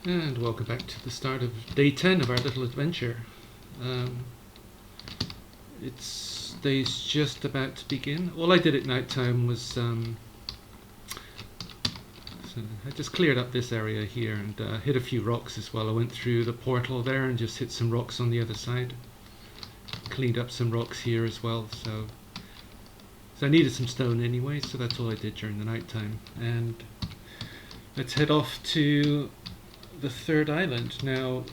And welcome back to the start of day 10 of our little adventure. Day's just about to begin. All I did at night time was so I just cleared up this area here and hit a few rocks as well. I went through the portal there and just hit some rocks on the other side. Cleaned up some rocks here as well. So I needed some stone anyway, so that's all I did during the night time. And let's head off to the third island. Now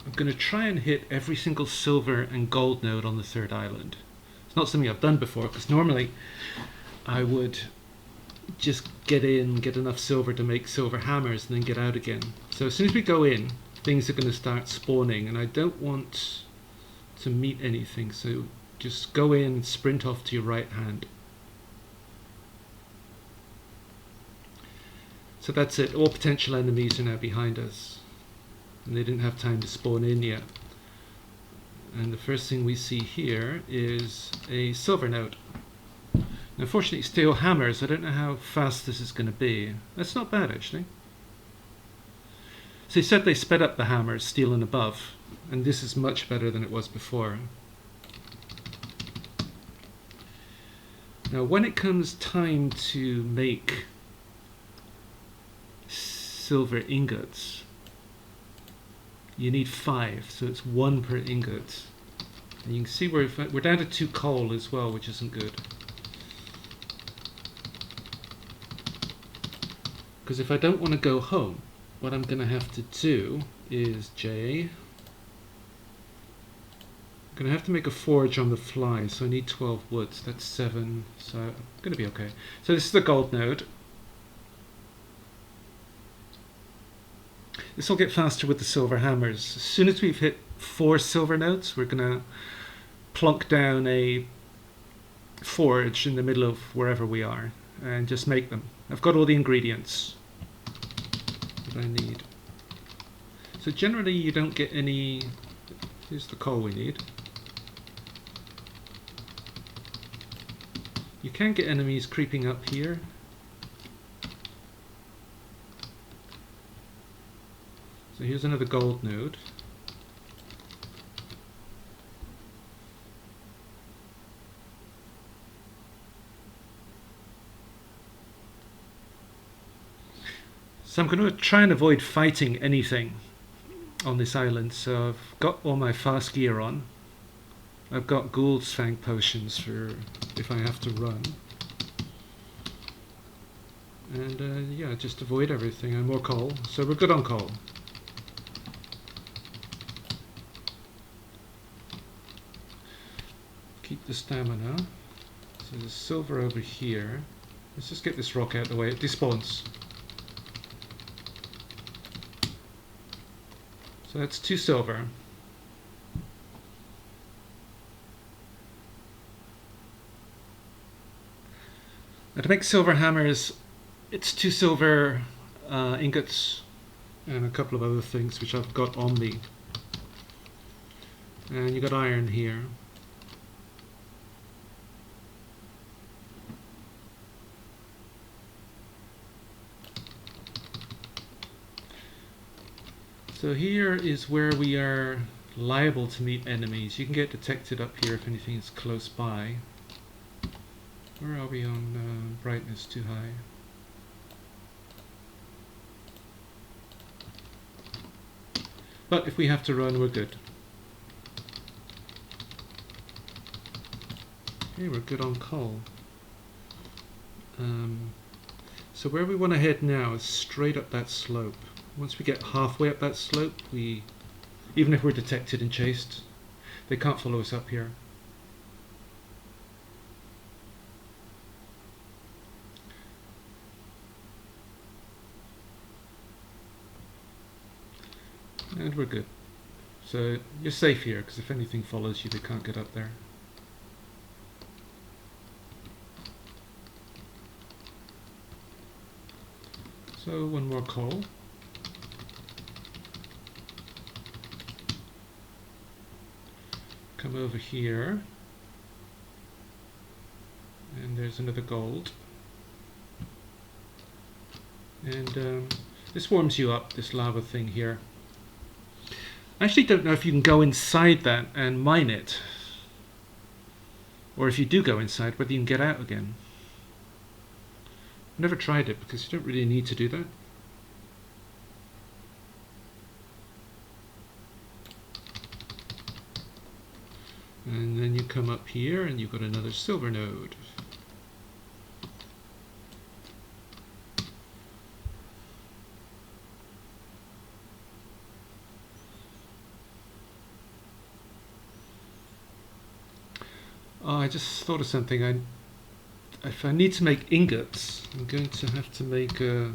I'm going to try and hit every single silver and gold node on the third island. It's not something I've done before, because normally I would just get enough silver to make silver hammers and then get out again. So as soon as we go in, things are going to start spawning, and I don't want to meet anything, so just go in and sprint off to your right hand. So that's it, all potential enemies are now behind us, and they didn't have time to spawn in yet. And the first thing we see here is a silver node. Now, unfortunately, steel hammers, I don't know how fast this is going to be. That's not bad, actually. So they said they sped up the hammers, steel and above, and this is much better than it was before. Now, when it comes time to make silver ingots, you need 5, so it's 1 per ingot. And you can see we're down to 2 coal as well, which isn't good. Because if I don't want to go home, what I'm going to have to do is I'm going to have to make a forge on the fly, so I need 12 woods. That's 7, so I'm going to be okay. So this is the gold node. This will get faster with the silver hammers. As soon as we've hit 4 silver nodes, we're going to plunk down a forge in the middle of wherever we are and just make them. I've got all the ingredients that I need. So generally you don't get any... Here's the coal we need. You can get enemies creeping up here. So here's another gold node. So I'm going to try and avoid fighting anything on this island. So I've got all my fast gear on. I've got Gould's Fang potions for if I have to run. And yeah, just avoid everything. And more coal. So we're good on coal. Keep the stamina. So there's silver over here. Let's just get this rock out of the way. It despawns. So that's 2 silver. Now to make silver hammers, it's 2 silver ingots and a couple of other things which I've got on me. And you got iron here. So here is where we are liable to meet enemies. You can get detected up here if anything is close by. Where are we on brightness? Too high. But if we have to run, we're good. Okay, we're good on coal. So where we want to head now is straight up that slope. Once we get halfway up that slope, even if we're detected and chased, they can't follow us up here. And we're good. So you're safe here, because if anything follows you, they can't get up there. So 1 more coal. Come over here. And there's another gold. And this warms you up, this lava thing here. I actually don't know if you can go inside that and mine it. Or if you do go inside, whether you can get out again. I've never tried it because you don't really need to do that. And then you come up here and you've got another silver node. Oh, I just thought of something. If I need to make ingots, I'm going to have to make a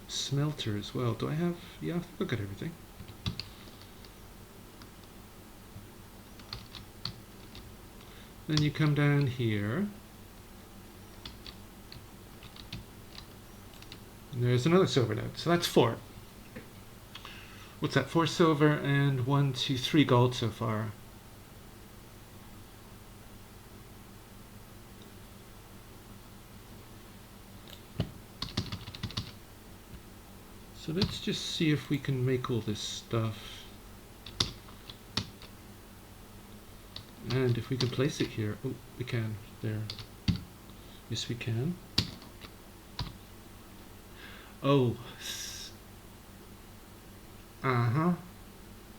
smelter as well. Do I have? Yeah, I think I've got everything. Then you come down here. And there's another silver node. So that's 4. What's that? 4 silver and 1, 2, 3 gold so far. So let's just see if we can make all this stuff. And if we can place it here. Oh, we can. There. Yes, we can. Oh. Uh-huh.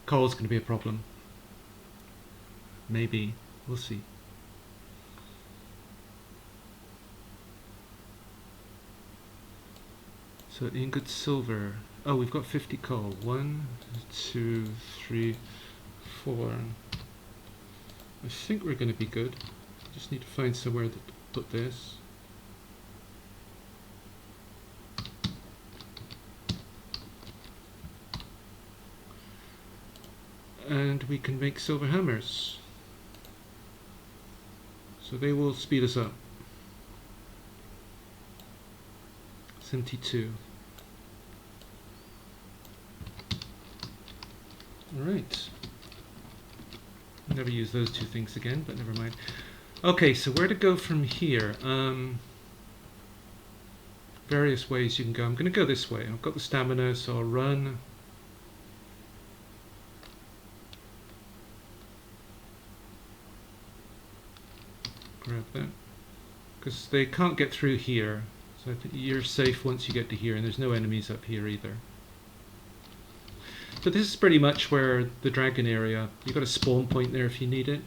Coal's going to be a problem. Maybe. We'll see. So ingot silver. Oh, we've got 50 coal. 1, 2, 3, 4. I think we're going to be good. Just need to find somewhere to put this. And we can make silver hammers. So they will speed us up. 72. Alright. Never use those 2 things again, but never mind. Okay, so where to go from here? Various ways you can go. I'm going to go this way. I've got the stamina, so I'll run. Grab that. Because they can't get through here. So I think you're safe once you get to here, and there's no enemies up here either. So this is pretty much where the dragon area, you've got a spawn point there if you need it.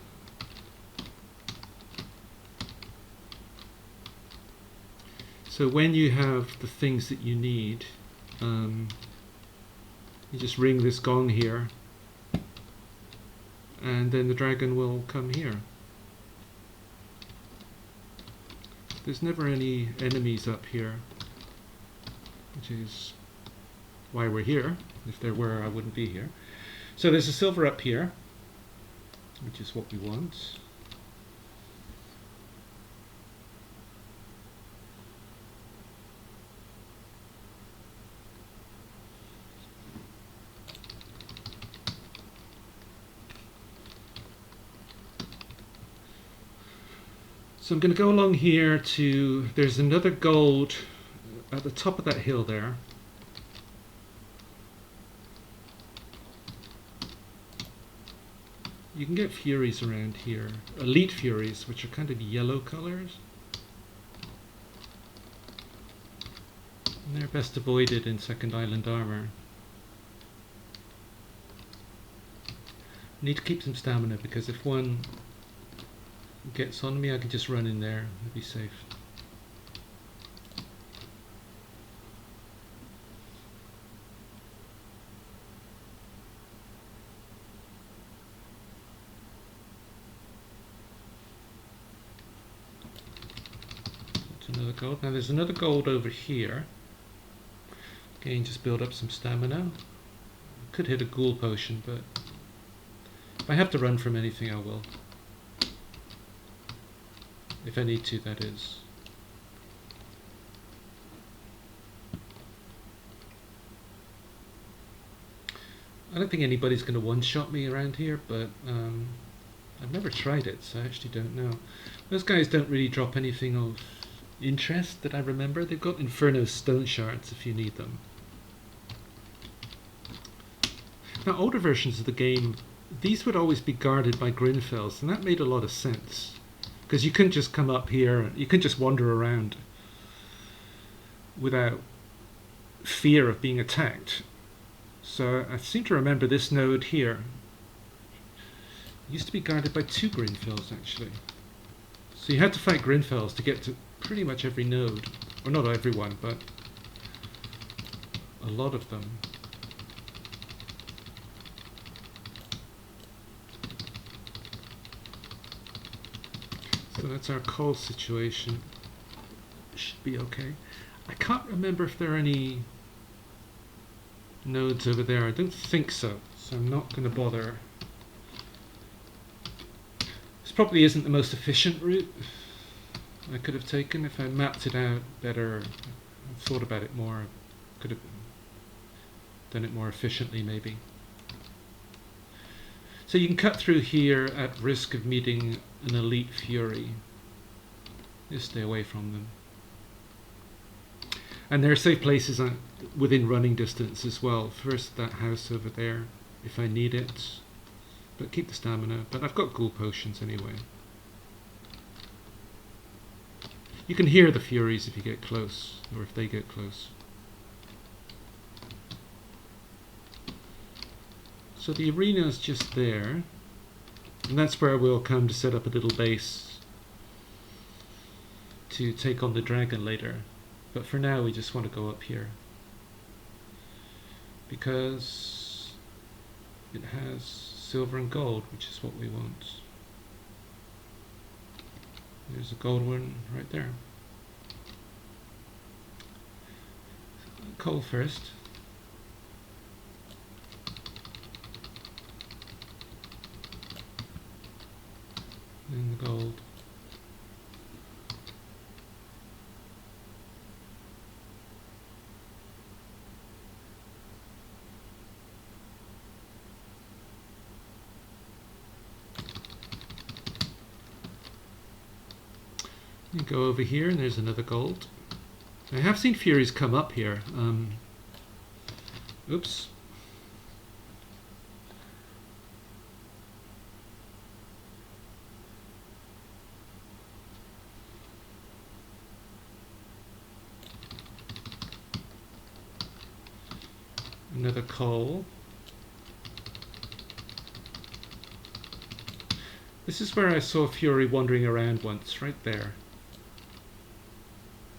So when you have the things that you need, you just ring this gong here, and then the dragon will come here. There's never any enemies up here, which is why we're here. If there were, I wouldn't be here. So there's a silver up here, which is what we want. So I'm going to go along here to, there's another gold at the top of that hill there. You can get furies around here, elite furies, which are kind of yellow colors. And they're best avoided in Second Island armor. Need to keep some stamina because if one gets on me, I can just run in there and be safe. Another gold. Now there's another gold over here. Again, just build up some stamina. Could hit a ghoul potion, but if I have to run from anything, I will. If I need to, that is. I don't think anybody's going to one-shot me around here, but I've never tried it, so I actually don't know. Those guys don't really drop anything of interest that I remember. They've got Inferno stone shards if you need them. Now, older versions of the game, these would always be guarded by Grinfells, and that made a lot of sense. Because you couldn't just come up here, you couldn't just wander around without fear of being attacked. So I seem to remember this node here used to be guarded by 2 Grinfells actually. So you had to fight Grinfells to get to pretty much every node. Or not everyone, but a lot of them. So that's our coal situation. Should be okay. I can't remember if there are any nodes over there. I don't think so, so I'm not going to bother. This probably isn't the most efficient route I could have taken. If I mapped it out better, thought about it more, could have done it more efficiently maybe. So you can cut through here at risk of meeting an elite fury. Just stay away from them. And there are safe places within running distance as well. First that house over there, if I need it. But keep the stamina. But I've got ghoul potions anyway. You can hear the furies if you get close, or if they get close. So the arena's just there, and that's where we'll come to set up a little base to take on the dragon later. But for now we just want to go up here because it has silver and gold, which is what we want. There's a gold one right there. Coal first. And the gold. You go over here and there's another gold. I have seen furies come up here. Oops. Another coal. This is where I saw a fury wandering around once, right there.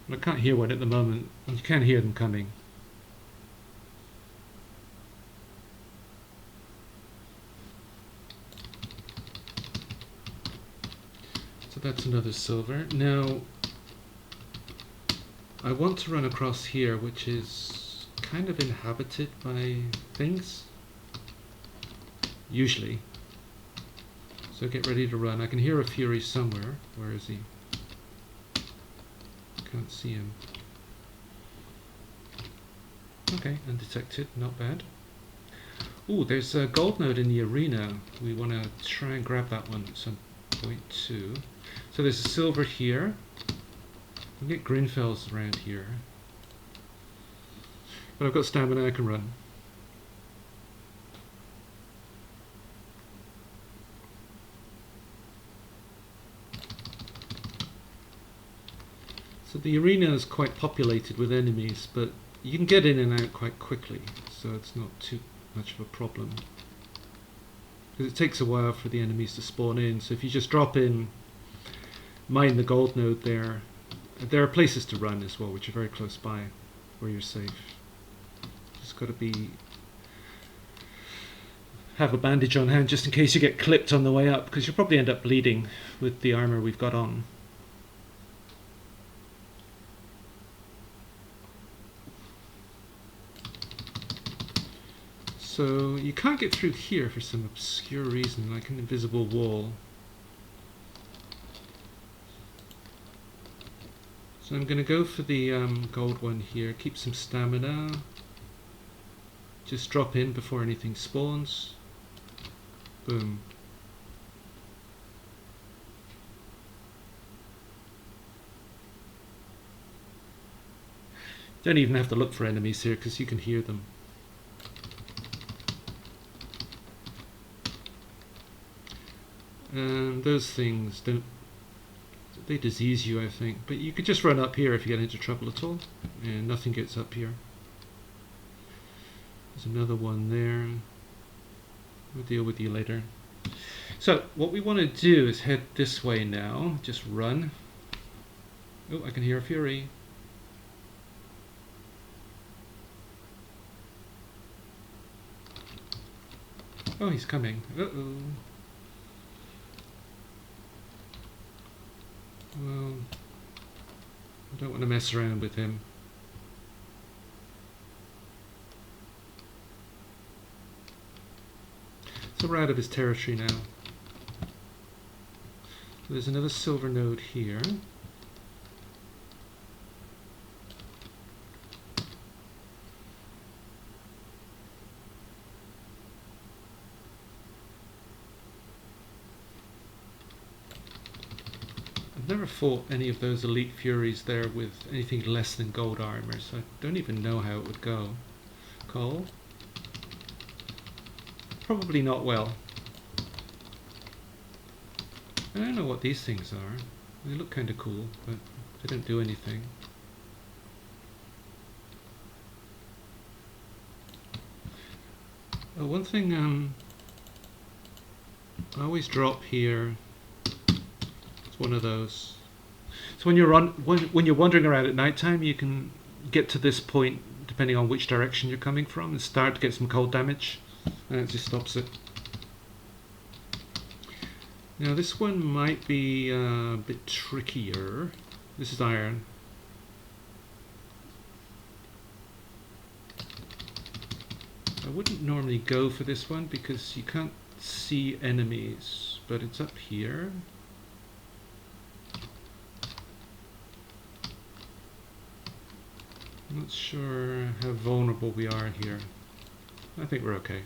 I can't hear one at the moment. You can hear them coming. So that's another silver. Now, I want to run across here, which is kind of inhabited by things. Usually. So get ready to run. I can hear a fury somewhere. Where is he? Can't see him. Okay, undetected, not bad. Ooh, there's a gold node in the arena. We want to try and grab that one at some point too. So there's a silver here. We can get Grinfells around here. But I've got stamina, I can run. So the arena is quite populated with enemies, but you can get in and out quite quickly, so it's not too much of a problem. Because it takes a while for the enemies to spawn in, so if you just drop in, mine the gold node there. There are places to run as well, which are very close by, where you're safe. Just got to have a bandage on hand just in case you get clipped on the way up, because you'll probably end up bleeding with the armor we've got on. So you can't get through here for some obscure reason, like an invisible wall. So I'm going to go for the gold one here, keep some stamina. Just drop in before anything spawns. Boom. Don't even have to look for enemies here because you can hear them. And those things don't, they disease you, I think. But you could just run up here if you get into trouble at all. And nothing gets up here. There's another one there. We'll deal with you later. So what we want to do is head this way now. Just run. Oh, I can hear a fury. Oh, he's coming. Uh-oh. Well, I don't want to mess around with him. So we're out of his territory now. So there's another silver node here. I've never fought any of those elite furies there with anything less than gold armor, so I don't even know how it would go. Cole? Probably not well. I don't know what these things are. They look kind of cool, but they don't do anything. Oh, one thing I always drop here. It's one of those. So when you're wandering around at night time, you can get to this point depending on which direction you're coming from and start to get some cold damage, and it just stops it. Now this one might be a bit trickier. This is iron. I wouldn't normally go for this one because you can't see enemies, but it's up here. I'm not sure how vulnerable we are here. I think we're okay.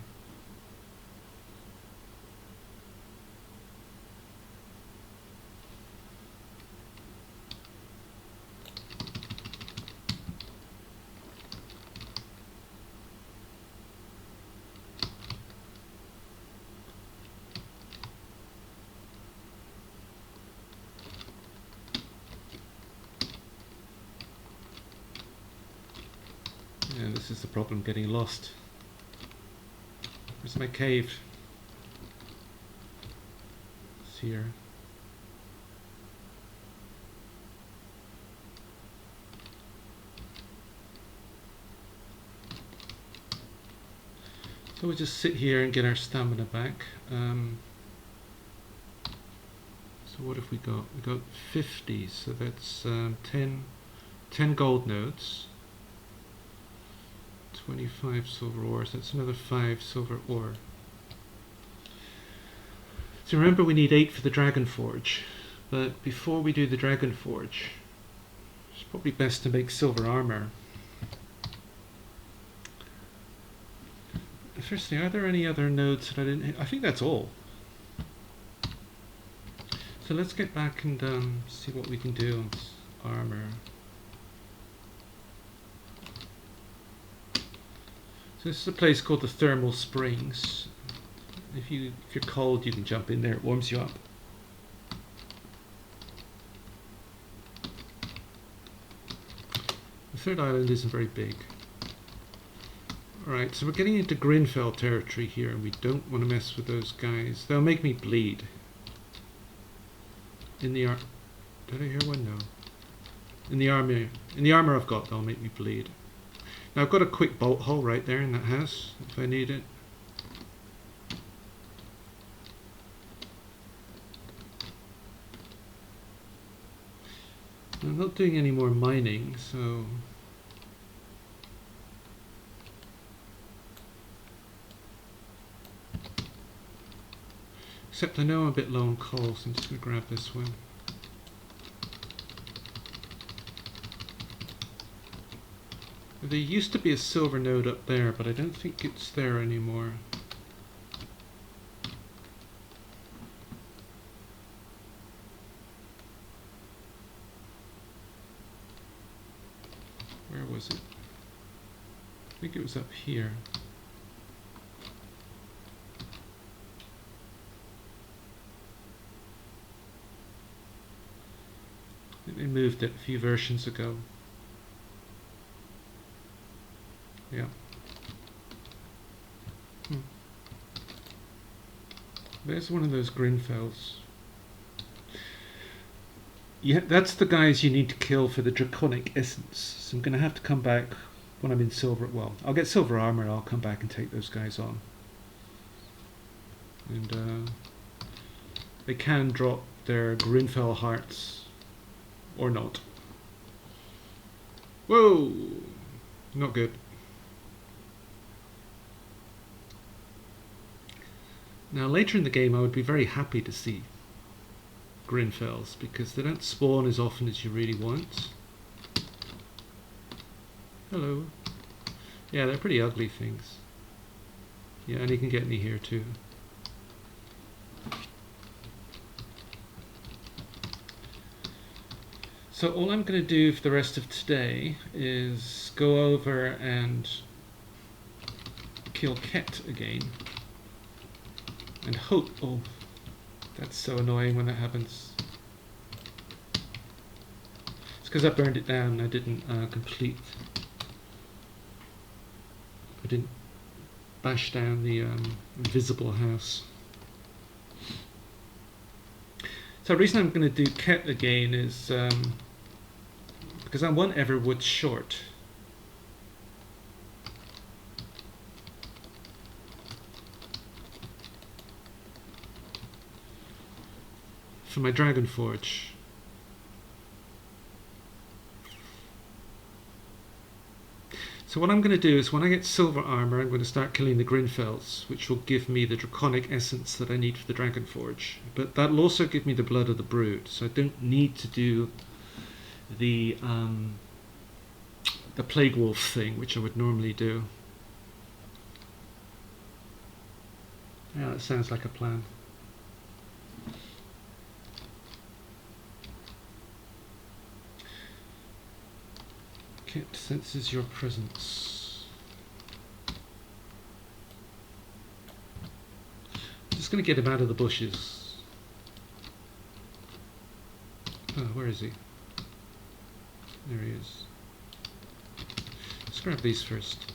Yeah, this is the problem, getting lost. Where's my cave? It's here. So we'll just sit here and get our stamina back. So what have we got? We got 50, so that's 10 gold nodes. 25 silver ores, that's another 5 silver ore. So remember, we need 8 for the Dragon Forge, but before we do the Dragon Forge, it's probably best to make silver armor. Firstly, are there any other nodes that I didn't hit? I think that's all. So let's get back and see what we can do on this armor. So this is a place called the Thermal Springs. If you're cold, you can jump in there, it warms you up. The third island isn't very big. Alright, so we're getting into Grinfell territory here, and we don't want to mess with those guys. They'll make me bleed. In the did I hear one? No. In the armor I've got, they'll make me bleed. Now I've got a quick bolt hole right there in that house, if I need it. I'm not doing any more mining, so... Except I know I'm a bit low on coal, so I'm just going to grab this one. There used to be a silver node up there, but I don't think it's there anymore. Where was was it? I think it was up here. I think they moved it a few versions ago. Yeah. There's one of those Grinfells. Yeah, that's the guys you need to kill for the Draconic Essence. So I'm going to have to come back when I'm in silver. Well, I'll get silver armor and I'll come back and take those guys on. And they can drop their Grinfell hearts or not. Whoa! Not good. Now later in the game I would be very happy to see Grinfells because they don't spawn as often as you really want. Hello. Yeah, they're pretty ugly things. Yeah, and he can get me here too. So all I'm going to do for the rest of today is go over and kill Ket again. And hope... Oh, that's so annoying when that happens. It's because I burned it down. I didn't complete... I didn't bash down the invisible house. So the reason I'm going to do Ket again is because I want Everwood short. For my Dragon Forge. So what I'm going to do is when I get silver armor I'm going to start killing the Grinfells, which will give me the Draconic Essence that I need for the Dragon Forge. But that'll also give me the Blood of the Brood, so I don't need to do the Plague Wolf thing, which I would normally do. Yeah, that sounds like a plan. Ket senses your presence. Just going to get him out of the bushes. Oh, where is he? There he is. Let's grab these first.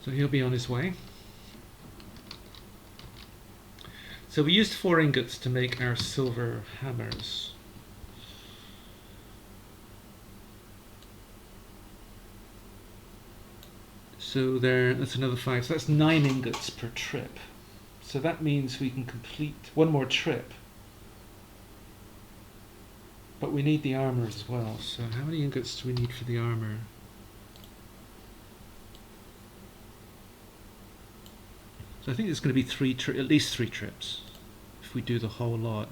So he'll be on his way. So we used 4 ingots to make our silver hammers. So that's another 5. So that's 9 ingots per trip. So that means we can complete one more trip. But we need the armor as well. So how many ingots do we need for the armor? So I think there's going to be at least 3 trips if we do the whole lot.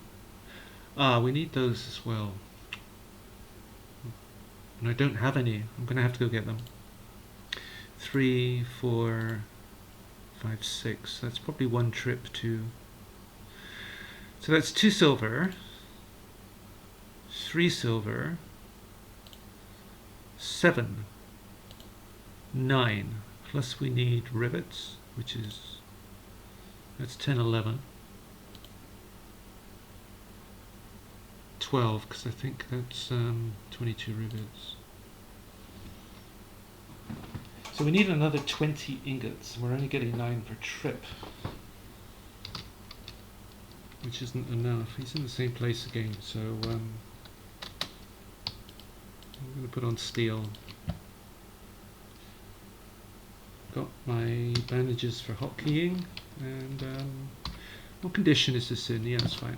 Ah, we need those as well. And I don't have any. I'm going to have to go get them. 3, 4, 5, 6. That's probably 1 trip to... So that's 2 silver, 3 silver, 7, 9. Plus we need rivets, which is... That's 10, 11. 12, because I think that's 22 rivets. So we need another 20 ingots. We're only getting 9 per trip, which isn't enough. He's in the same place again, so I'm going to put on steel. Got my bandages for hotkeying, and what condition is this in? Yeah, it's fine.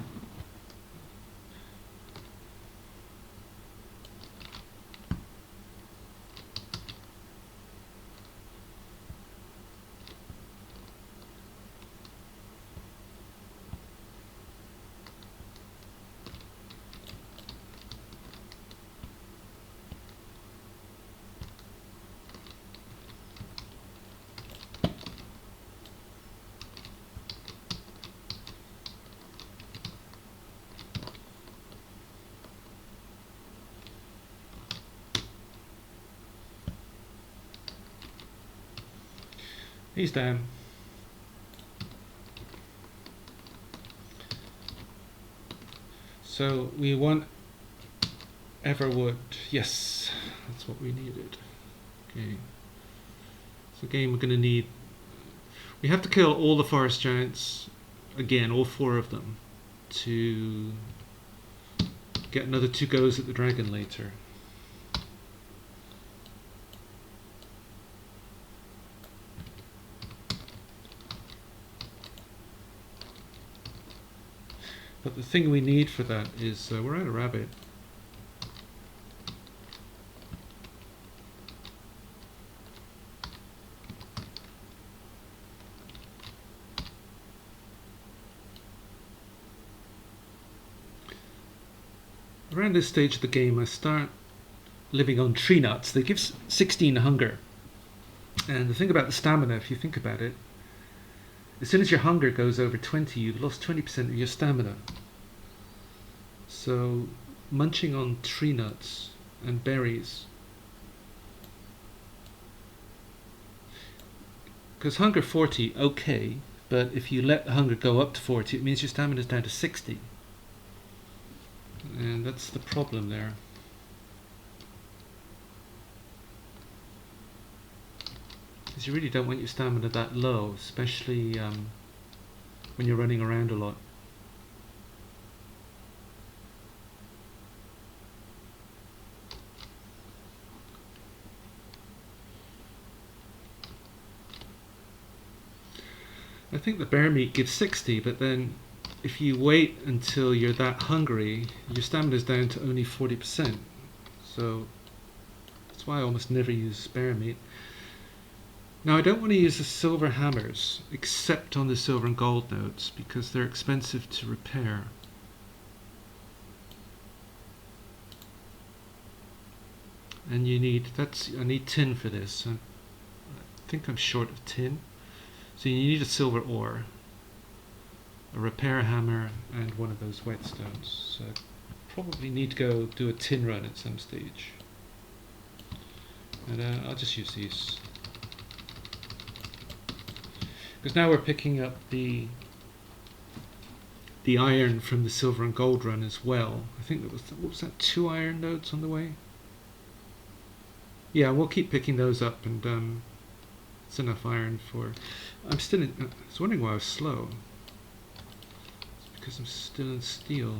He's down. So we want Everwood. Yes, that's what we needed. Okay. So again, we're going to need... We have to kill all the forest giants, again, all 4 of them, to get another 2 goes at the dragon later. But the thing we need for that is, we're out of rabbit. Around this stage of the game, I start living on tree nuts. They give 16 hunger. And the thing about the stamina, if you think about it, as soon as your hunger goes over 20, you've lost 20% of your stamina. So munching on tree nuts and berries, because hunger 40, okay, but if you let the hunger go up to 40, it means your stamina is down to 60. And that's the problem there. Because you really don't want your stamina that low, especially when you're running around a lot. I think the bear meat gives 60, but then if you wait until you're that hungry, your stamina is down to only 40%. So that's why I almost never use bear meat. Now I don't want to use the silver hammers, except on the silver and gold nodes, because they're expensive to repair. And you need, I need tin for this. I think I'm short of tin. So you need a silver ore, a repair hammer, and one of those whetstones. So I probably need to go do a tin run at some stage. And I'll just use these. Because now we're picking up the iron from the silver and gold run as well. I think that was, what was that, 2 iron nodes on the way? Yeah, we'll keep picking those up, and it's enough iron for... I'm still in... I was wondering why I was slow. It's because I'm still in steel.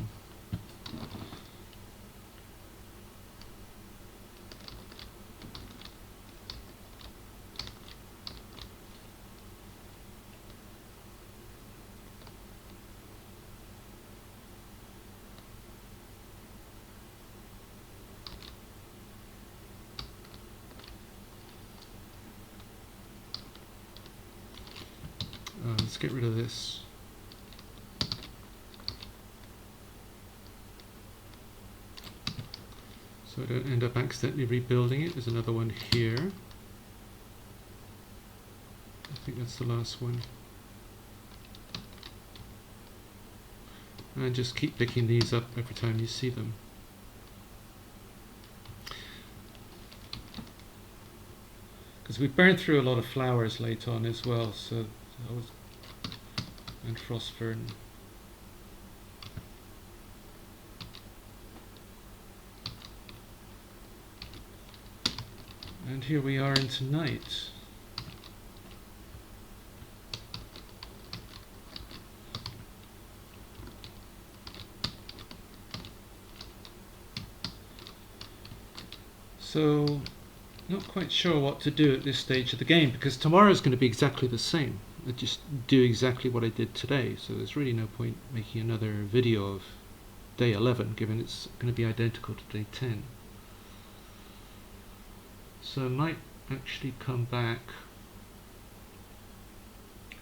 Let's get rid of this. So I don't end up accidentally rebuilding it. There's another one here. I think that's the last one. And just keep picking these up every time you see them. Because we burned through a lot of flowers late on as well, so I was... and frost fern. And here we are into night. So, not quite sure what to do at this stage of the game, because tomorrow is going to be exactly the same. I just do exactly what I did today, so there's really no point making another video of day 11, given it's going to be identical to day 10. So I might actually come back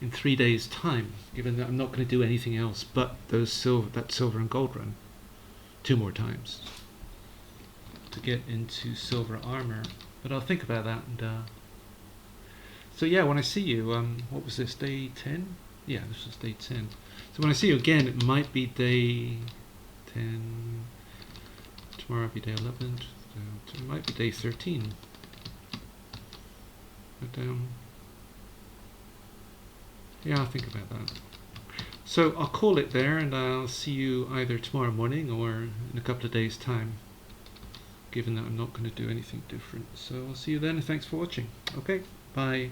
in 3 days' time, given that I'm not going to do anything else but that silver and gold run 2 more times to get into silver armor. But I'll think about that. And so yeah, when I see you, what was this, day 10? Yeah, this was day 10. So when I see you again, it might be day 10. Tomorrow will be day 11. It might be day 13. But Yeah, I'll think about that. So I'll call it there, and I'll see you either tomorrow morning or in a couple of days' time, given that I'm not going to do anything different. So I'll see you then, and thanks for watching. Okay, bye.